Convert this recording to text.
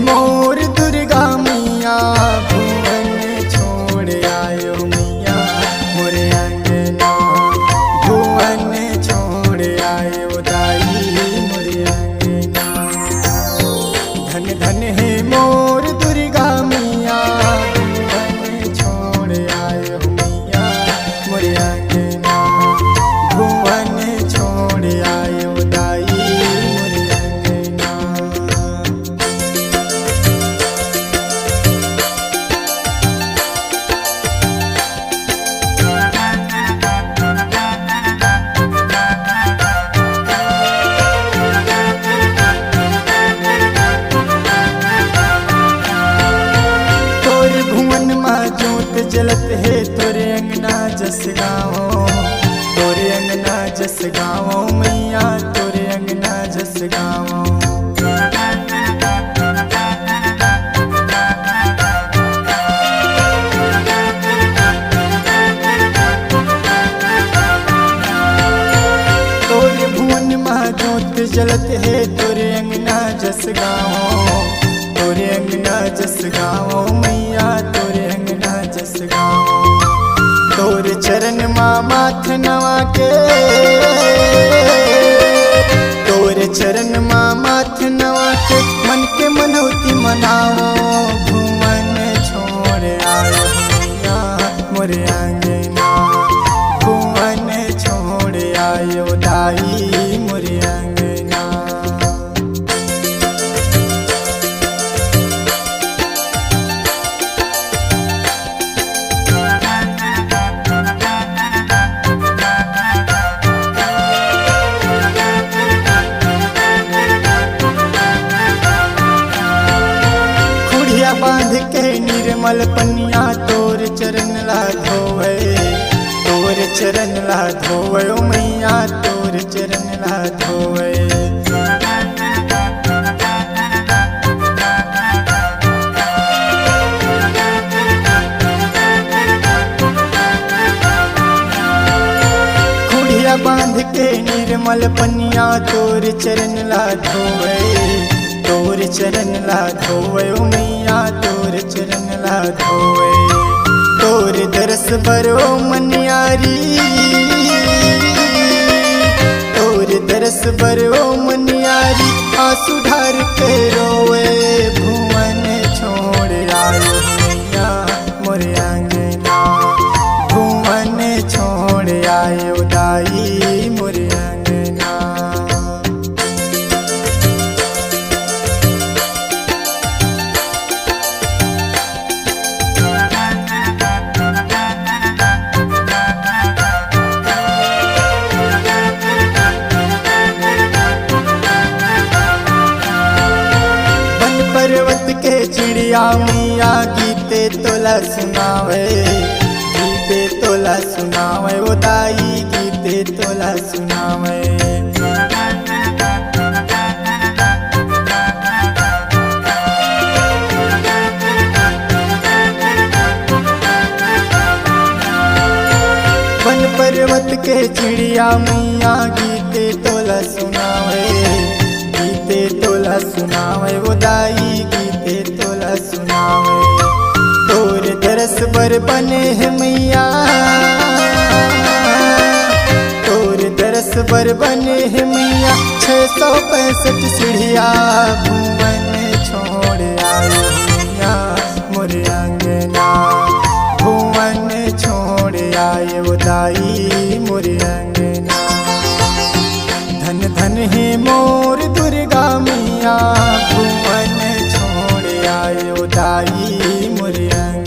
मोर दुर्गा मैया भुवन छोड़ आयो मैया मोर अंगना भुवन छोड़ आयो दाई मोर अंगना। धन धन है मोर दुर्गा मैया भुवन छोड़ आयो मैया मोर अंगना भुवन छोड़ आयो दाई मोर अंगना। तोरे भुवन माँ जोत जलत है तोरे अंगना जस गाँव तोरे अंगना जस गाँव मैया तोरे अंगना जस गाँव। तोरे भुवन माँ जोत जलत है तोरे अंगना जस गाँव तोरे अंगना जस गाँव मैया तोरे अंगना जस गाँव। तोरे चरण माँ माथ नवा के तोरे चरण माँ माथ नवा के मन के मनौती मनाओ भुवन छोड़ आयो मैया मोर अंगना भुवन छोड़ आयो दाई मोर अंगना। खुड़िया बांध के निर्मल पनिया तोर चरण ला धोवे तोर चरण ला धोवे ओ मैया तोर चरण ला धोवे। खुड़िया बांध के निर्मल पनिया तोर चरण ला धोवे तोर चरण ला धोवे ओ मैया तोर चरण ला धोवे। तोर दरस बरो मनियारी तोर दरस बरो मनियारी आंसू ढार के रोवे भुवन छोड़ आयो मैया मोर अंगना भुवन छोड़ आयो दाई मोर अंगना। पर्वत के चिड़िया मैया गीते तोला सुनावे गीते तोला सुनावे ओ दाई गीते तोला सुनावे। वन पर्वत के चिड़िया मैया गीते तोला सुनावे गीते तोला सुनावे ओ दाई गीते तोला सुनावे। तोर दरस बर बने है मैया तोर दरस बर बने है मैया 665 सीढ़िया भुवन छोड़ आयो मैया मोर अंगना भुवन छोड़ आयो दाई मोर अंगना। धन धन है मोर दुर्गा मैया भुवन छोड़ आयो दाई मोर अंगना।